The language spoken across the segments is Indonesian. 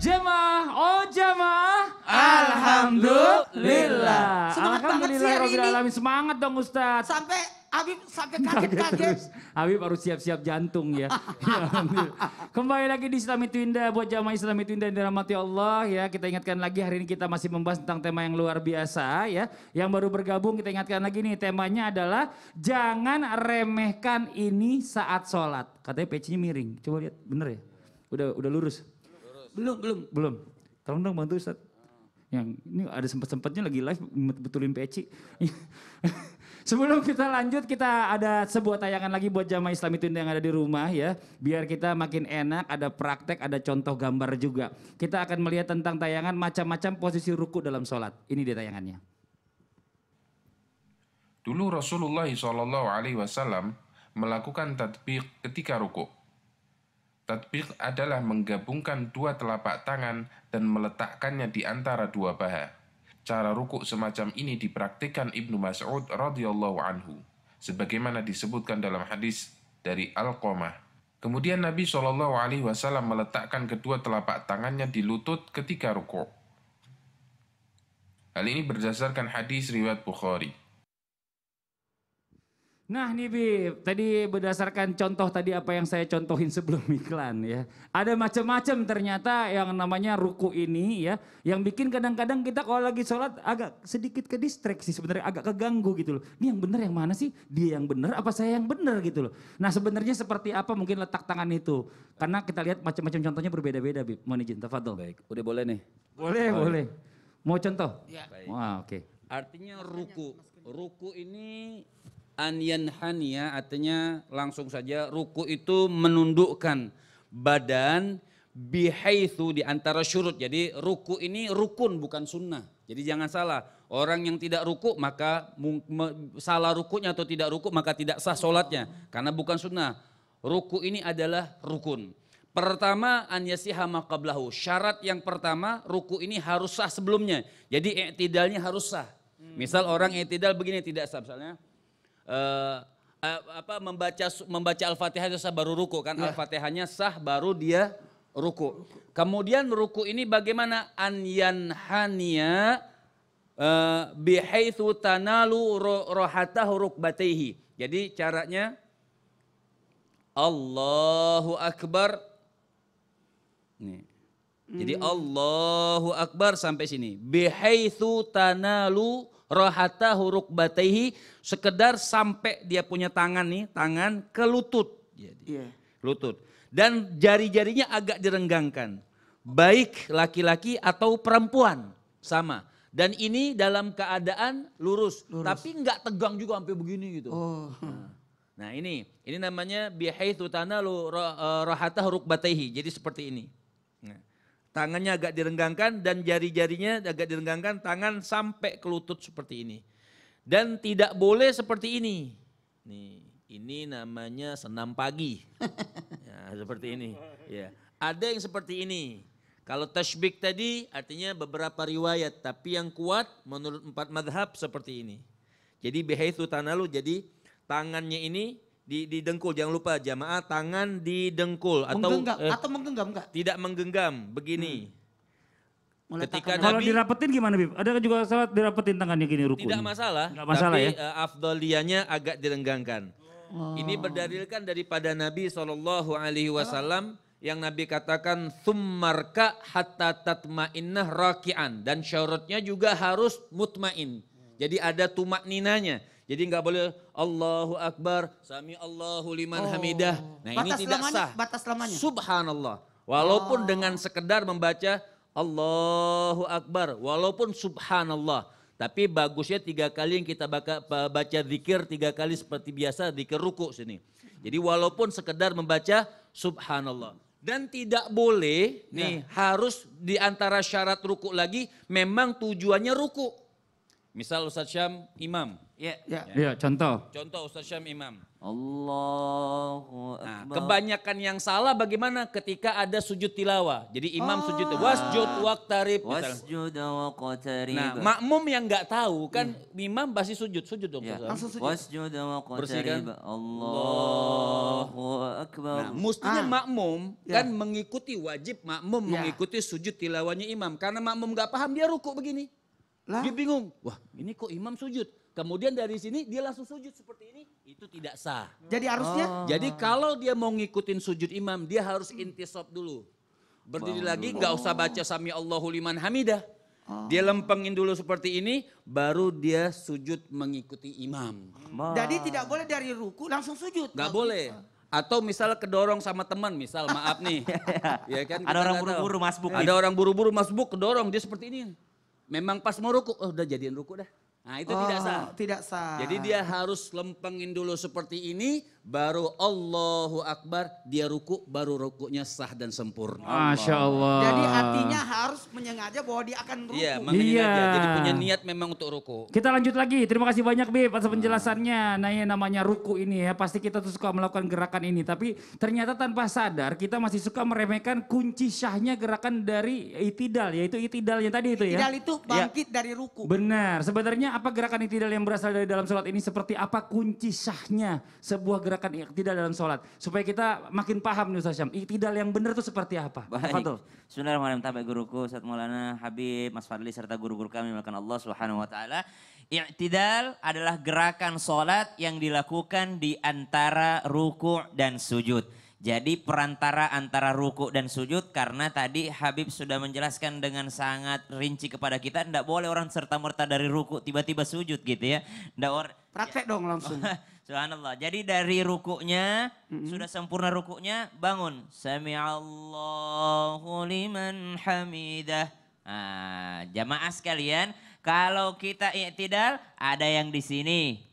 Jamaah, oh jamaah. Alhamdulillah. Semangat banget sih hari ini. Alhamdulillah. Semangat dong Ustadz. Sampai Habib kaget-kaget. Habib baru siap-siap jantung ya. Ya, alhamdulillah. Kembali lagi di Islami Twinda buat jamaah Islami Twinda yang dirahmati Allah ya. Kita ingatkan lagi hari ini kita masih membahas tentang tema yang luar biasa ya. Yang baru bergabung kita ingatkan lagi nih temanya adalah jangan remehkan ini saat sholat. Katanya pecinya miring. Coba lihat bener ya? Udah lurus? Belum. Tolong dong bantu Ustaz. Yang ini ada sempat-sempatnya lagi live betulin peci. Sebelum kita lanjut, kita ada sebuah tayangan lagi buat jamaah Islami Twinda yang ada di rumah ya. Biar kita makin enak, ada praktek, ada contoh gambar juga. Kita akan melihat tentang tayangan macam-macam posisi ruku dalam sholat. Ini dia tayangannya. Dulu Rasulullah SAW melakukan tatbiq ketika ruku. Tatbiq adalah menggabungkan dua telapak tangan dan meletakkannya di antara dua paha. Cara rukuk semacam ini dipraktikkan Ibnu Mas'ud radhiyallahu anhu, sebagaimana disebutkan dalam hadis dari Alqamah. Kemudian Nabi SAW meletakkan kedua telapak tangannya di lutut ketika rukuk. Hal ini berdasarkan hadis riwayat Bukhari. Nah nih Bib, tadi berdasarkan contoh tadi apa yang saya contohin sebelum iklan ya. Ada macam-macam ternyata yang namanya ruku ini ya. Yang bikin kadang-kadang kita kalau lagi sholat agak sedikit ke distraksi sebenarnya, agak keganggu gitu loh. Ini yang benar yang mana sih? Dia yang benar apa saya yang benar gitu loh. Nah sebenarnya seperti apa mungkin letak tangan itu. Karena kita lihat macam-macam contohnya berbeda-beda Bib. Mohon izin, tafadhol. Baik, udah boleh nih? Boleh. Mau contoh? Ya. Wah oke. Artinya ruku. Ruku ini an yanhaniya artinya langsung saja ruku itu menundukkan badan bihaitsu di antara syurut. Jadi ruku ini rukun bukan sunnah. Jadi jangan salah. Orang yang tidak ruku maka salah rukunya atau tidak ruku maka tidak sah sholatnya. Karena bukan sunnah. Ruku ini adalah rukun. Pertama an yasiha ma qablahu. Syarat yang pertama ruku ini harus sah sebelumnya. Jadi i'tidalnya harus sah. Misal orang i'tidal begini tidak sah misalnya. Membaca Al-Fatihah itu sah baru ruku kan, Al-Fatihahnya sah baru dia ruku. Kemudian ruku ini bagaimana? An yanhaniya bihaitsu tanalu rohatahu rukbatayhi. Jadi caranya Allahu Akbar. Nih. Jadi Allahu Akbar sampai sini. Bihaitsu tanalu rohatahu rukbatayhi, sekedar sampai dia punya tangan nih, tangan ke lutut. Jadi, lutut. Dan jari-jarinya agak direnggangkan. Baik laki-laki atau perempuan, sama. Dan ini dalam keadaan lurus. Tapi enggak tegang juga sampai begini gitu. Nah ini namanya bihaitsu tanalu rohatahu rukbatayhi. Jadi seperti ini. Nah. Tangannya agak direnggangkan dan jari-jarinya agak direnggangkan, tangan sampai ke lutut seperti ini. Dan tidak boleh seperti ini. Nih, ini namanya senam pagi. Ya, seperti ini. Ya. Ada yang seperti ini. Kalau tashbik tadi artinya beberapa riwayat, tapi yang kuat menurut 4 madhab seperti ini. Jadi bihaitsu tanalu, jadi tangannya ini di dengkul, jangan lupa jamaah, tangan di dengkul atau menggenggam enggak? Tidak menggenggam, begini. Ketika Kalau Nabi dirapetin gimana Bib? Ada juga salat dirapetin tangannya gini ruku? tidak masalah, tapi ya? Afdaliyahnya agak direnggangkan. Ini berdalilkan daripada Nabi SAW yang Nabi katakan tsummarka hatta tatma'innah raki'an, dan syaratnya juga harus mutmain. Jadi ada tumakninanya. Jadi nggak boleh Allahu Akbar, sami Allahu liman hamidah. Nah ini tidak sah. Batas lamanya. Subhanallah. Walaupun dengan sekedar membaca Allahu Akbar, walaupun Subhanallah. Tapi bagusnya 3 kali yang kita baca zikir 3 kali seperti biasa zikir ruku sini. Jadi walaupun sekedar membaca Subhanallah. Dan tidak boleh nih harus di antara syarat ruku lagi memang tujuannya ruku. Misal Ustaz Syam imam. Ya. Ya, contoh. Contoh Ustaz Syam imam. Allahu Nah, Akbar. kebanyakan yang salah bagaimana ketika ada sujud tilawah. Jadi imam sujud wasjud waqtarib. misalnya. Wasjud wa qatarib. Nah, makmum yang nggak tahu kan imam pasti sujud dong. Ya. Ustaz. Langsung sujud. Wasjud wa Bersihkan. qatarib. Allahu Akbar. Nah, mestinya makmum Ya. kan mengikuti wajib makmum Ya. mengikuti sujud tilawahnya imam. Karena makmum nggak paham dia ruku begini. Lah. Dia bingung. Wah, ini kok imam sujud. Kemudian dari sini dia langsung sujud seperti ini, itu tidak sah. Jadi harusnya Jadi kalau dia mau ngikutin sujud imam, dia harus intisab dulu. Berdiri lagi, nggak usah baca sami Allahu liman hamidah. Dia lempengin dulu seperti ini, baru dia sujud mengikuti imam. jadi tidak boleh dari ruku langsung sujud. Nggak boleh. Atau misal kedorong sama teman, misal maaf nih. Ya kan, Ada kita orang nggak tahu. buru-buru masbuk. Ada orang buru-buru masbuk kedorong, dia seperti ini. Memang pas mau ruku, oh udah jadian ruku dah. Nah itu tidak sah. Tidak sah. Jadi dia harus lempengin dulu seperti ini, baru Allahu Akbar, dia ruku, baru rukunya sah dan sempurna. Masya Allah. Jadi artinya harus menyengaja bahwa dia akan ruku. Iya, makanya Iya. dia jadi punya niat memang untuk ruku. Kita lanjut lagi. Terima kasih banyak Bib atas penjelasannya. Nah yang namanya ruku ini ya. Pasti kita tuh suka melakukan gerakan ini. Tapi ternyata tanpa sadar kita masih suka meremehkan kunci syahnya gerakan dari itidal. Yaitu itidalnya tadi itu ya. Itidal itu bangkit dari ruku. Benar. Sebenarnya apa gerakan itidal yang berasal dari dalam sholat ini? Seperti apa kunci syahnya sebuah gerakan itidal dalam sholat? Supaya kita makin paham nih Ustaz Syam. Itidal yang benar itu seperti apa? Baik. Tafadhol. Bismillahirrahmanirrahim. Tabi guruku, Ustaz Maulana, Habib, Mas Fadli serta guru-guru kami melakukan Allah Subhanahu wa taala. I'tidal adalah gerakan salat yang dilakukan di antara ruku' dan sujud. Jadi perantara antara ruku' dan sujud, karena tadi Habib sudah menjelaskan dengan sangat rinci kepada kita, tidak boleh orang serta-merta dari ruku' tiba-tiba sujud gitu ya. Praktek dong langsung. Subhanallah. Jadi dari rukuknya, sudah sempurna rukuknya, bangun. Sami'allahu liman hamidah. Nah, jamaah sekalian, kalau kita i'tidal, ada yang di sini,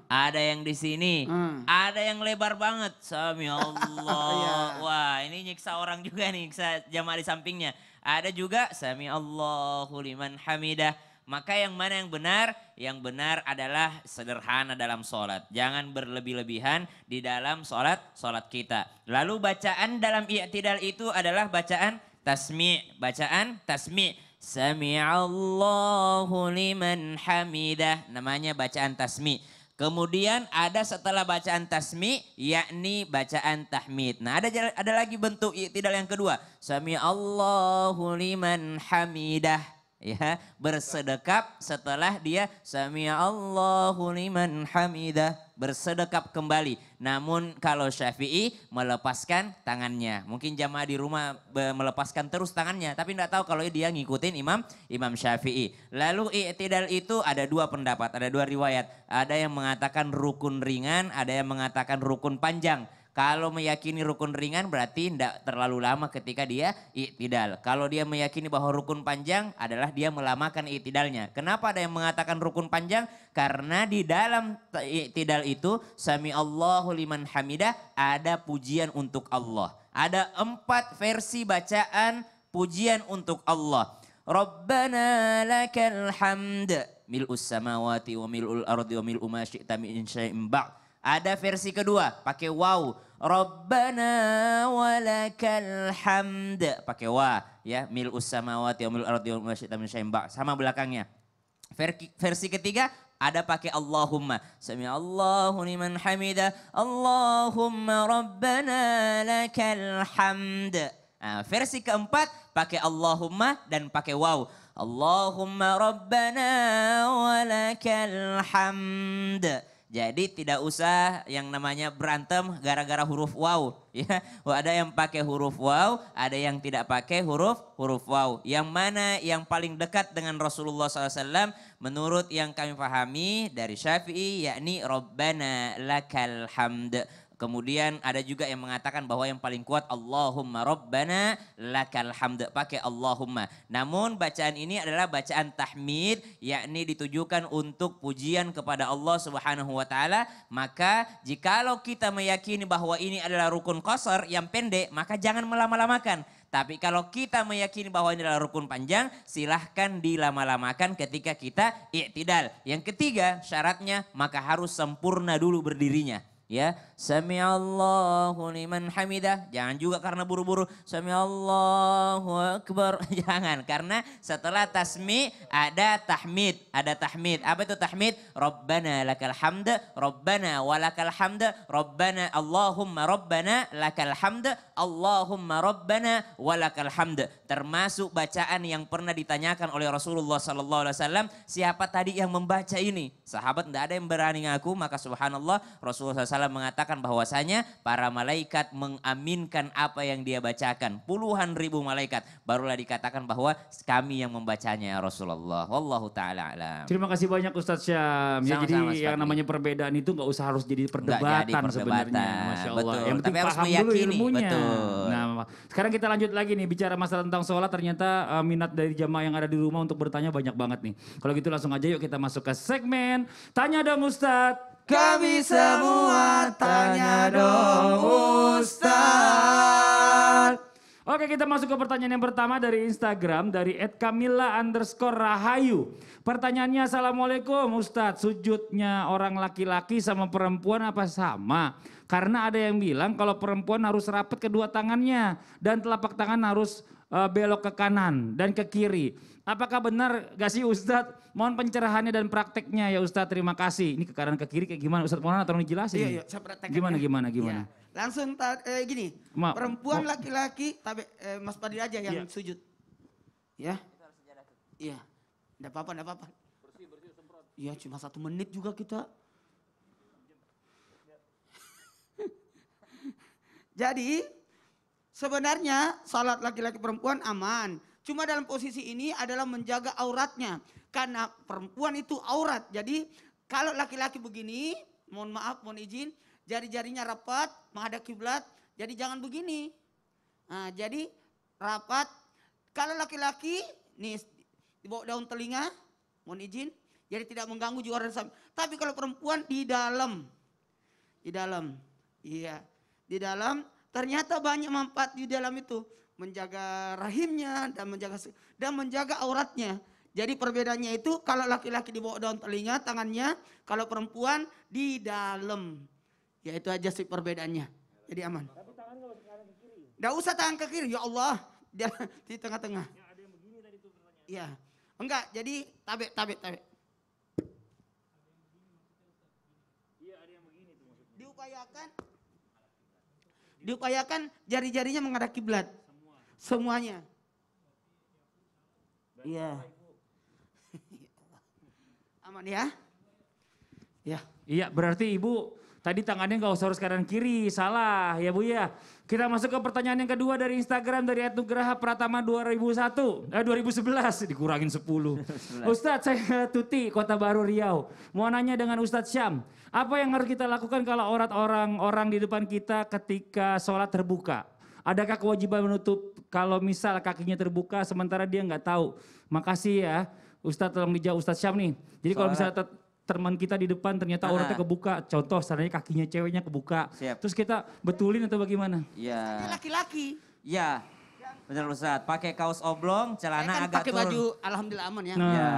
ada yang di sini, ada yang lebar banget. Sami'allah. Wah, ini nyiksa orang juga nih, nyiksa jamaah di sampingnya. Ada juga Sami'allahu liman hamidah. Maka yang mana yang benar? Yang benar adalah sederhana dalam sholat. Jangan berlebih-lebihan di dalam sholat kita. Lalu bacaan dalam i'tidal itu adalah bacaan tasmi'. Bacaan tasmi'. Sami'allahu liman hamidah. Namanya bacaan tasmi'. Kemudian ada setelah bacaan tasmi' yakni bacaan tahmid. Nah ada lagi bentuk i'tidal yang kedua. Sami'allahu liman hamidah. Ya, bersedekap setelah dia sami'allahu liman hamidah, bersedekap kembali. Namun kalau Syafi'i melepaskan tangannya. Mungkin jamaah di rumah melepaskan terus tangannya, tapi tidak tahu kalau dia ngikutin Imam Syafi'i. Lalu i'tidal itu ada dua pendapat, ada dua riwayat. Ada yang mengatakan rukun ringan, ada yang mengatakan rukun panjang. Kalau meyakini rukun ringan berarti tidak terlalu lama ketika dia i'tidal. Kalau dia meyakini bahwa rukun panjang adalah dia melamakan i'tidalnya. Kenapa ada yang mengatakan rukun panjang? Karena di dalam i'tidal itu sami'allahu liman hamidah ada pujian untuk Allah. Ada 4 versi bacaan pujian untuk Allah. Rabbana lakal hamd mil'us samawati wa mil'ul ardi wa mil'u ma syi'ta min syai'in ba'd. Ada versi kedua pakai waw. Rabbana walakal hamd. Pakai wa ya. Mil'us samawati wa mil'ul ardi wa ma syi'ta min syai'in ba'd. Sama belakangnya. Versi ketiga ada pakai Allahumma. Sami'allahu liman hamidah. Allahumma rabbana lakal hamd. Nah, versi keempat pakai Allahumma dan pakai waw. Allahumma rabbana walakal hamd. Jadi tidak usah yang namanya berantem gara-gara huruf waw. Ya, ada yang pakai huruf waw, ada yang tidak pakai huruf waw. Yang mana yang paling dekat dengan Rasulullah SAW menurut yang kami pahami dari Syafi'i yakni Rabbana lakal hamd. Kemudian ada juga yang mengatakan bahwa yang paling kuat Allahumma Rabbana lakal hamd. Pakai Allahumma. Namun bacaan ini adalah bacaan tahmid, yakni ditujukan untuk pujian kepada Allah Subhanahu wa taala. Maka jikalau kita meyakini bahwa ini adalah rukun qasar yang pendek, maka jangan melama-lamakan. Tapi kalau kita meyakini bahwa ini adalah rukun panjang, silahkan dilama-lamakan ketika kita i'tidal. Yang ketiga syaratnya maka harus sempurna dulu berdirinya. Ya, sami'allahu liman hamidah. Jangan juga karena buru-buru sami'allahu akbar. Jangan, karena setelah tasmi ada tahmid, Apa itu tahmid? Rabbana lakal hamd, Rabbana walakal hamd, Rabbana Allahumma Rabbana lakal hamd, Allahumma Rabbana walakal hamd. Termasuk bacaan yang pernah ditanyakan oleh Rasulullah SAW, siapa tadi yang membaca ini? Sahabat tidak ada yang berani ngaku, maka subhanallah Rasulullah SAW mengatakan bahwasanya para malaikat mengaminkan apa yang dia bacakan. Puluhan ribu malaikat. Barulah dikatakan bahwa kami yang membacanya ya Rasulullah. Wallahu ta'ala alam. Terima kasih banyak Ustadz Syam. Ya, jadi Sama-sama, yang Ustadz. namanya perbedaan itu nggak usah harus jadi Nggak perdebatan, jadi perdebatan. sebenarnya. Masya Allah. Betul. Yang penting Tapi harus paham dulu meyakini. ilmunya. Betul. Nah, sekarang kita lanjut lagi nih bicara masalah tentang sholat. Ternyata minat dari jamaah yang ada di rumah untuk bertanya banyak banget nih. Kalau gitu langsung aja yuk kita masuk ke segmen Tanya Dong Ustadz. Kami semua tanya dong Ustaz. Oke, kita masuk ke pertanyaan yang pertama dari Instagram dari @kamila_rahayu. Pertanyaannya, Assalamualaikum Ustadz, sujudnya orang laki-laki sama perempuan apa sama? Karena ada yang bilang kalau perempuan harus rapat kedua tangannya dan telapak tangan harus belok ke kanan dan ke kiri. Apakah benar gak sih Ustadz? Mohon pencerahannya dan prakteknya ya Ustadz, terima kasih. Ini ke kanan ke kiri kayak gimana Ustadz? Mohon tolong dijelasin. Iya, saya praktekkan. Gimana? Iya. Langsung gini, Ma- perempuan laki-laki, tapi Mas Fadil aja yang Iya. sujud. Ya. Iya. Enggak apa-apa. Iya, cuma 1 menit juga kita. Jadi sebenarnya salat laki-laki perempuan aman. Cuma dalam posisi ini adalah menjaga auratnya. Karena perempuan itu aurat. Jadi kalau laki-laki begini, mohon maaf, mohon izin, jari-jarinya rapat, menghadap kiblat. Jadi jangan begini. Nah, jadi rapat. Kalau laki-laki, nih di bawah daun telinga, mohon izin. Jadi tidak mengganggu juga orang samping. Tapi kalau perempuan di dalam. Iya. Di dalam, ternyata banyak manfaat di dalam itu. Menjaga rahimnya dan menjaga auratnya. Jadi perbedaannya itu kalau laki-laki di bawah daun telinga tangannya, kalau perempuan di dalam. Ya itu aja sih perbedaannya. Jadi aman. Tapi tangan nggak usah kanan ke kiri. Nggak usah tangan ke kiri, ya Allah. Dia di tengah-tengah. Ya, ada yang begini tadi tuh pertanyaan. Iya. Enggak, jadi tabek. Iya, ada yang begini tuh maksudnya. Diupayakan jari-jarinya menghadap kiblat. Semuanya. Iya. Aman ya? Ya. Iya, berarti Ibu tadi tangannya nggak usah harus kanan kiri, salah ya Bu ya. Kita masuk ke pertanyaan yang kedua dari Instagram dari @nugraha pratama 2011 dikurangin 10. Ustadz, saya Tuti, Kota Baru Riau. Mau nanya dengan Ustadz Syam, apa yang harus kita lakukan kalau aurat orang di depan kita ketika sholat terbuka? Adakah kewajiban menutup kalau misal kakinya terbuka sementara dia nggak tahu? Makasih ya Ustadz, tolong dijawab Ustadz Syam nih. Jadi kalau misalnya teman kita di depan ternyata auratnya kebuka, contoh seandainya kakinya ceweknya kebuka. Siap. Terus kita betulin atau bagaimana? Iya. Dia laki-laki. Ya, benar Ustadz. Pakai kaos oblong, Saya celana kan agak pakai turun. baju alhamdulillah aman ya. Nah. Ya.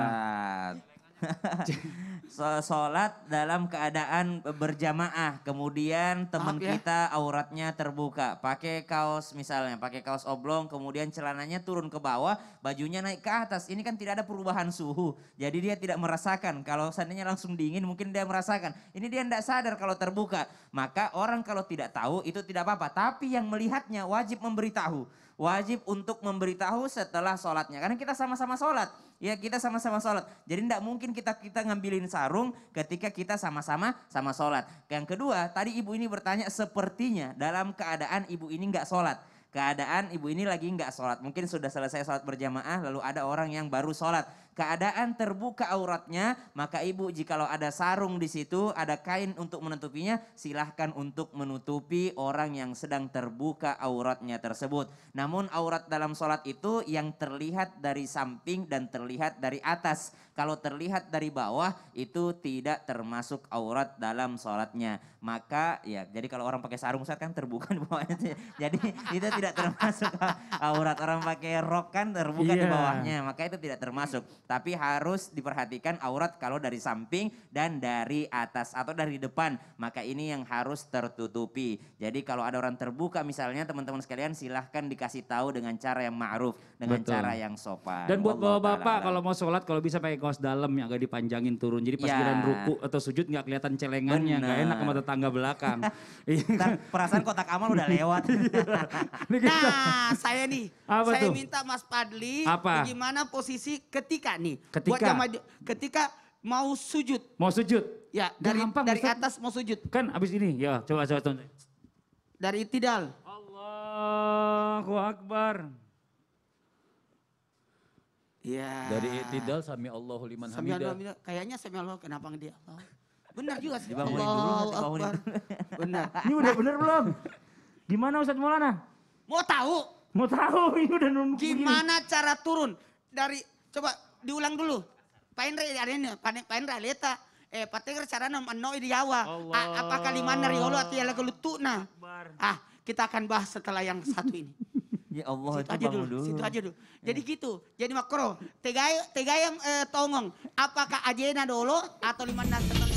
Sholat dalam keadaan berjamaah, kemudian teman Maaf ya. kita auratnya terbuka, pakai kaos misalnya, pakai kaos oblong, kemudian celananya turun ke bawah, bajunya naik ke atas. Ini kan tidak ada perubahan suhu, jadi dia tidak merasakan. Kalau seandainya langsung dingin, mungkin dia merasakan. Ini dia tidak sadar kalau terbuka. Maka orang kalau tidak tahu itu tidak apa-apa, tapi yang melihatnya wajib memberitahu. Wajib untuk memberitahu setelah sholatnya. Karena kita sama-sama sholat. Ya kita sama-sama sholat. Jadi tidak mungkin kita ngambilin sarung ketika kita sama-sama sholat. Yang kedua, tadi ibu ini bertanya sepertinya dalam keadaan ibu ini nggak sholat. Keadaan ibu ini lagi nggak sholat. Mungkin sudah selesai sholat berjamaah lalu ada orang yang baru sholat. keadaan terbuka auratnya, maka ibu jikalau ada sarung di situ, ada kain untuk menutupinya, silahkan untuk menutupi orang yang sedang terbuka auratnya tersebut. Namun aurat dalam sholat itu yang terlihat dari samping dan terlihat dari atas. Kalau terlihat dari bawah itu tidak termasuk aurat dalam sholatnya. Maka ya jadi kalau orang pakai sarung Ustaz kan terbuka di bawahnya. Jadi itu tidak termasuk aurat. Orang pakai rok kan terbuka di bawahnya. Maka itu tidak termasuk. Tapi harus diperhatikan aurat kalau dari samping dan dari atas atau dari depan. Maka ini yang harus tertutupi. Jadi kalau ada orang terbuka misalnya teman-teman sekalian silahkan dikasih tahu dengan cara yang ma'ruf. Dengan cara yang sopan. Dan buat Wallahu bapak-bapak ta'ala kalau mau sholat kalau bisa pakai kaos dalam yang agak dipanjangin turun. Jadi pas giliran ruku atau sujud nggak kelihatan celengannya. Nggak enak sama tetangga belakang. Ntar perasaan kotak amal udah lewat. Nah, saya nih, Apa saya tuh? minta Mas Padli, Apa? bagaimana posisi ketika nih, Ketika? ketika mau sujud, Mau sujud? ya dari Gampang, dari Ustaz. atas mau sujud, Kan abis ini, ya coba tonton. dari tidal. Allahu Akbar. Iya. Dari i'tidal sami Allahu liman Sami hamidah. Allah, kayaknya Sami Allah kenapa nggak dia Allah? Benar juga sih. Dibangunin dulu, Allahu dibangunin Akbar. Benar. Ini udah bener belum? Gimana Ustadz Maulana? Mau tahu Mau tahu ini udah nunduk begini. gimana cara turun dari, coba diulang dulu. Painre ada ini, painre leta. Pateger cara nama di Jawa. Apakah limana riolo atau yang lagu lutuna? Kita akan bahas setelah yang satu ini. Ya Allah Situ itu aja bangun dulu, dulu. situ aja dulu. Jadi gitu. Jadi makro, tegayam tongong. Apakah ajena dulu atau limana setelah